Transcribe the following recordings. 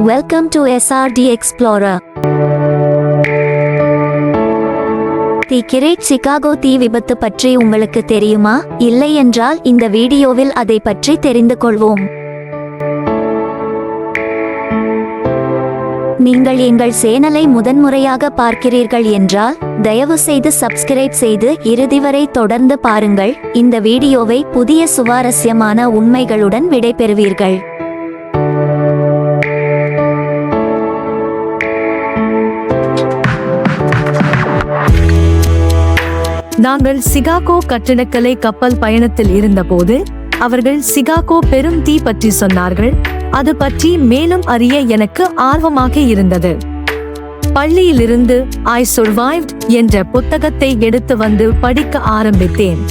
Welcome to SRD Explorer. The great Chicago தீ விபத்து பற்றி உங்களுக்கு தெரியுமா? இல்லை என்றால் இந்த வீடியோவில் அதை பற்றி தெரிந்து கொள்வோம். நீங்கள் எங்கள் சேனலை முதன்முறையாக பார்க்கிறீர்கள் என்றால் தயவு செய்து சப்ஸ்கிரைப் செய்து இறுதி வரை தொடர்ந்து பாருங்கள். இந்த வீடியோவை புதிய சுவாரஸ்யமான உண்மைகளுடன் விடைபெறுவீர்கள். நாங்கள் சிகாகோ கட்டிடக்கலை கப்பல் பயணத்தில் இருந்தபோது அவர்கள் சிகாகோ பெரும் தீ பற்றி சொன்னார்கள். அது பற்றி மேலும் அறிய எனக்கு ஆர்வமாக இருந்தது. பள்ளியிலிருந்து ஐ சர்வைவ்ட் என்ற புத்தகத்தை எடுத்து வந்து படிக்க ஆரம்பித்தேன்.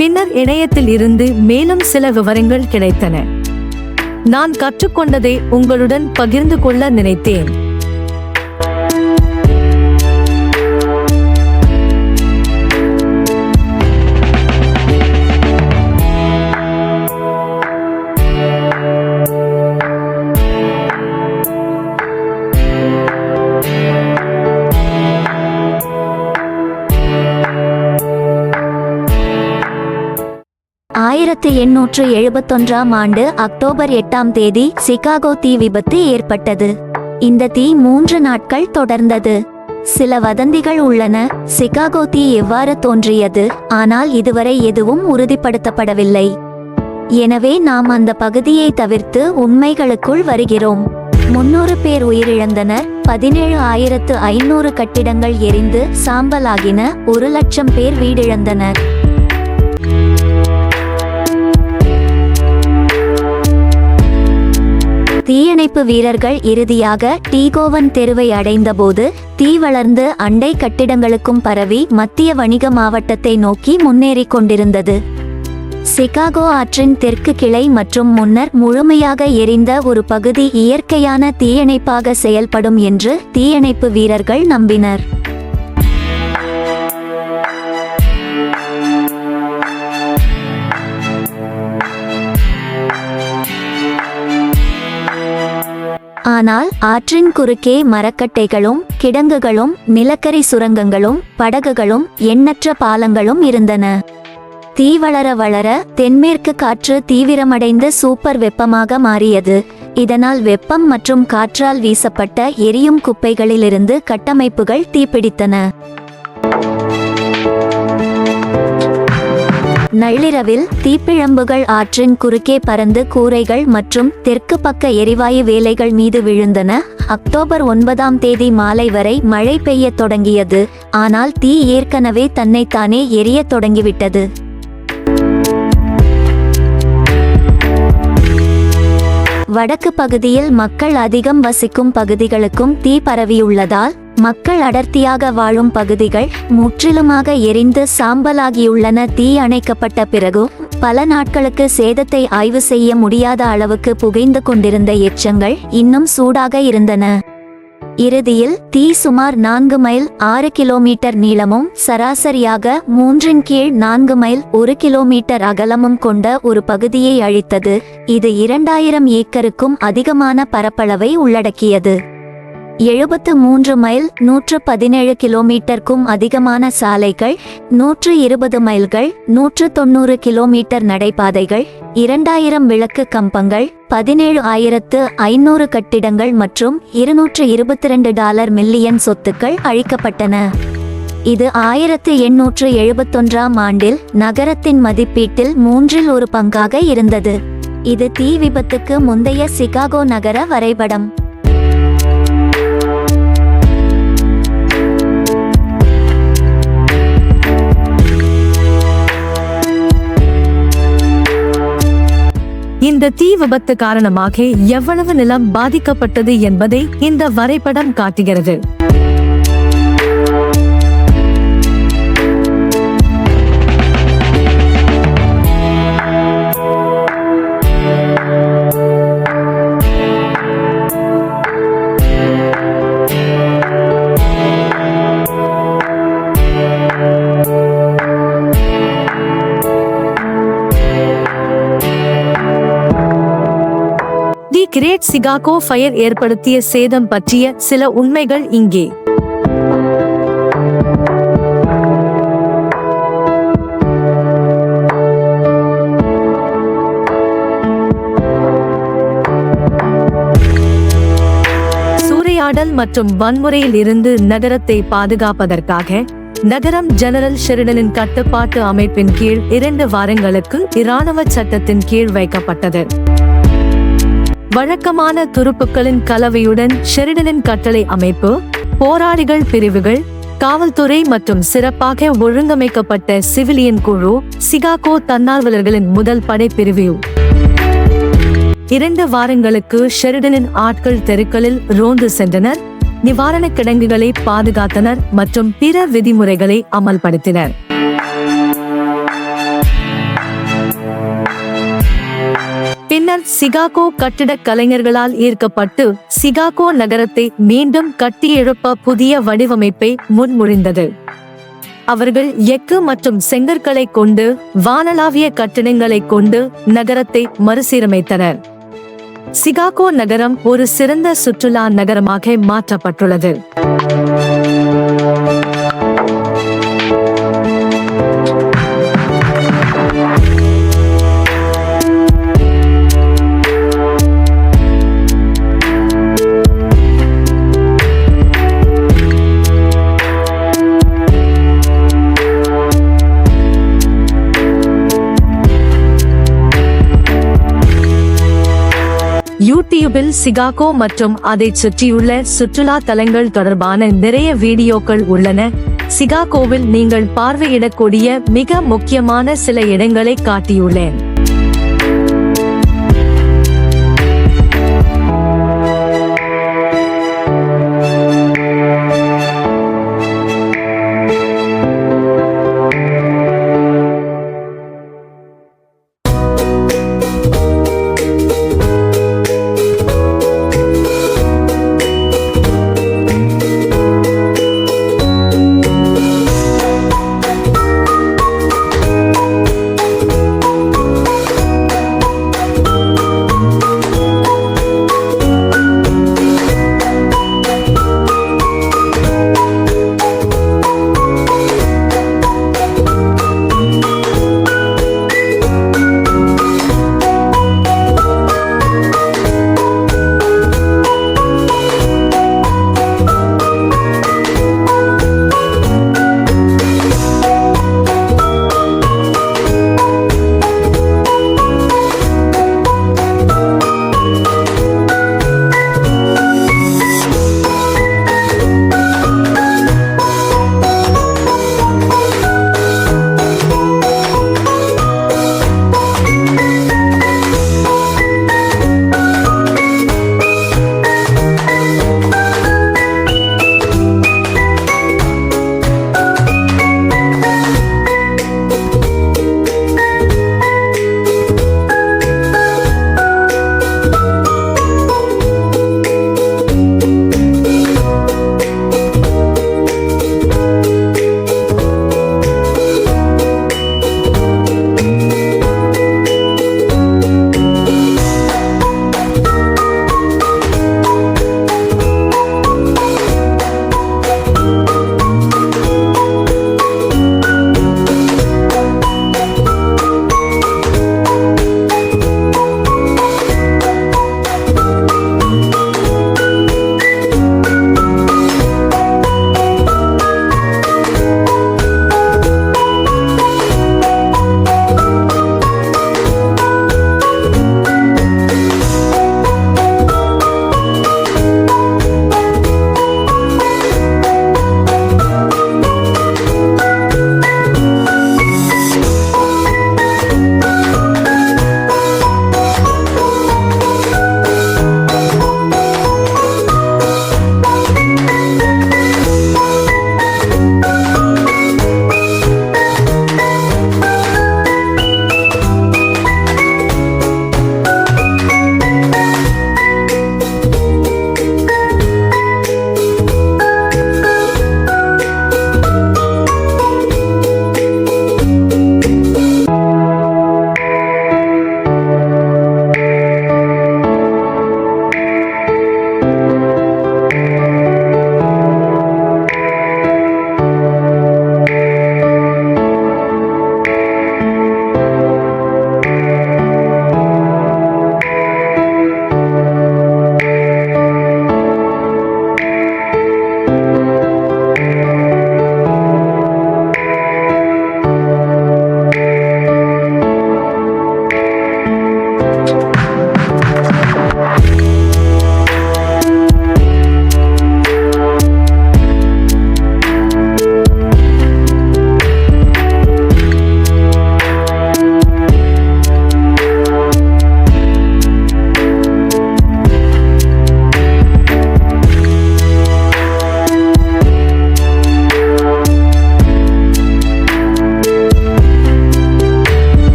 பின்னர் இணையத்தில் இருந்து மேலும் சில விவரங்கள் கிடைத்தன. நான் கற்றுக்கொண்டதை உங்களுடன் பகிர்ந்து கொள்ள நினைத்தேன். ஆண்டு அக்டோபர் 8 சிகாகோ தீ விபத்து ஏற்பட்டது. இந்த தீ 3 நாட்கள் தொடர்ந்தது. சில வதந்திகள் உள்ளன. சிகாகோ தீ எவ்வாறு தோன்றியது, ஆனால் இதுவரை எதுவும் உறுதிப்படுத்தப்படவில்லை. எனவே நாம் அந்த பகுதியை தவிர்த்து உண்மைகளுக்குள் வருகிறோம். 300 பேர் உயிரிழந்தனர். 17,500 கட்டிடங்கள் எரிந்து சாம்பலாகின. 1,00,000 பேர் வீடிழந்தனர். தீயணைப்பு வீரர்கள் இறுதியாக டீகோவன் தெருவை அடைந்தபோது தீ வளர்ந்து அண்டை கட்டிடங்களுக்கும் பரவி மத்திய வணிக மாவட்டத்தை நோக்கி முன்னேறிக் கொண்டிருந்தது. சிகாகோ ஆற்றின் தெற்கு கிளை மற்றும் முன்னர் முழுமையாக எரிந்த ஒரு பகுதி இயற்கையான தீயணைப்பாக செயல்படும் என்று தீயணைப்பு வீரர்கள் நம்பினர். ஆனால் ஆற்றின் குறுக்கே மரக்கட்டைகளும் கிடங்குகளும் நிலக்கரி சுரங்கங்களும் படகுகளும் எண்ணற்ற பாலங்களும் இருந்தன. தீ வளர வளர தென்மேற்கு காற்று தீவிரமடைந்து சூப்பர் வெப்பமாக மாறியது. இதனால் வெப்பம் மற்றும் காற்றால் வீசப்பட்ட எரியும் குப்பைகளிலிருந்து கட்டமைப்புகள் தீப்பிடித்தன. நள்ளிரவில் தீப்பிழம்புகள் ஆற்றின் குறுக்கே பறந்து கூரைகள் மற்றும் தெற்கு பக்க எரிவாயு வேலைகள் மீது விழுந்தன. அக்டோபர் 9 மாலை வரை மழை பெய்யத் தொடங்கியது. ஆனால் தீ ஏற்கனவே தன்னைத்தானே எரியத் தொடங்கிவிட்டது. வடக்கு பகுதியில் மக்கள் அதிகம் வசிக்கும் பகுதிகளுக்கும் தீ பரவியுள்ளதால் மக்கள் அடர்த்தியாக வாழும் பகுதிகள் முற்றிலுமாக எரிந்து சாம்பலாகியுள்ளன. தீ அணைக்கப்பட்ட பிறகு பல நாட்களுக்கு சேதத்தை ஆய்வு செய்ய முடியாத அளவுக்கு புகைந்து கொண்டிருந்த எச்சங்கள் இன்னும் சூடாக இருந்தன. இறுதியில் தீ சுமார் 4 மைல் 6 கிலோமீட்டர் நீளமும் சராசரியாக 3/4 மைல் 1 கிலோமீட்டர் அகலமும் கொண்ட ஒரு பகுதியை அழித்தது. இது 2000 ஏக்கருக்கும் அதிகமான பரப்பளவை உள்ளடக்கியது. 73 மைல் 117 கிலோமீட்டருக்கும் அதிகமான சாலைகள், 120 மைல்கள் 190 கிலோமீட்டர் நடைபாதைகள், 2000 விளக்கு கம்பங்கள், 17,500 கட்டிடங்கள் மற்றும் $222 மில்லியன் சொத்துக்கள் அழிக்கப்பட்டன. இது 1871 ஆண்டில் நகரத்தின் மதிப்பீட்டில் 1/3 பங்காக இருந்தது. இது தீ விபத்துக்கு முந்தைய சிகாகோ நகர வரைபடம். இந்த தீ விபத்து காரணமாக எவ்வளவு நிலம் பாதிக்கப்பட்டது என்பதை இந்த வரைபடம் காட்டுகிறது. கிரேட் கிரேட் சிகாகோ ஃபயர் ஏற்படுத்திய சேதம் பற்றிய சில உண்மைகள் இங்கே. சூறையாடல் மற்றும் வன்முறையில் இருந்து நகரத்தை பாதுகாப்பதற்காக நகரம் ஜெனரல் ஷெரிடனின் கட்டுப்பாட்டு அமைப்பின் கீழ் 2 வாரங்களுக்கு இராணுவ சட்டத்தின் கீழ் வைக்கப்பட்டது. வழக்கமான துருப்புக்களின் கலவையுடன் ஷெரிடனின் கட்டளை அமைப்பு, போராளிகள் பிரிவுகள், காவல்துறை மற்றும் சிறப்பாக ஒழுங்கமைக்கப்பட்ட சிவிலியன் குழு, சிகாகோ தன்னார்வலர்களின் முதல் படைப்பிரிவு. 2 வாரங்களுக்கு ஷெரிடனின் ஆட்கள் தெருக்களில் ரோந்து சென்றனர், நிவாரணக் கிடங்குகளை பாதுகாத்தனர் மற்றும் பிற விதிமுறைகளை அமல்படுத்தினர். பின்னர் சிகாகோ கட்டிடக் கலைஞர்களால் ஈர்க்கப்பட்டு சிகாகோ நகரத்தை மீண்டும் கட்டியெழுப்ப புதிய வடிவமைப்பை முன்மொழிந்தது. அவர்கள் எஃகு மற்றும் செங்கற்களை கொண்டு வானளாவிய கட்டிடங்களை கொண்டு நகரத்தை மறுசீரமைத்தனர். சிகாகோ நகரம் ஒரு சிறந்த சுற்றுலா நகரமாக மாற்றப்பட்டுள்ளது. யூடியூபில் சிகாகோ மற்றும் அதைச் சுற்றியுள்ள சுற்றுலா தலங்கள் தொடர்பான நிறைய வீடியோக்கள் உள்ளன. சிகாகோவில் நீங்கள் பார்வையிடக்கூடிய மிக முக்கியமான சில இடங்களை காட்டியுள்ளேன்.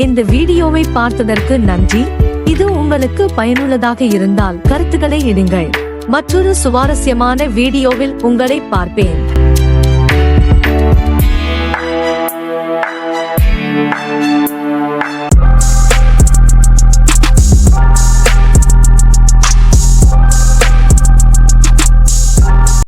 இந்த வீடியோவை பார்த்ததற்கு நன்றி. இது உங்களுக்கு பயனுள்ளதாக இருந்தால் கருத்துக்களை இடுங்கள். மற்றொரு சுவாரஸ்யமான வீடியோவில் உங்களை பார்ப்பேன்.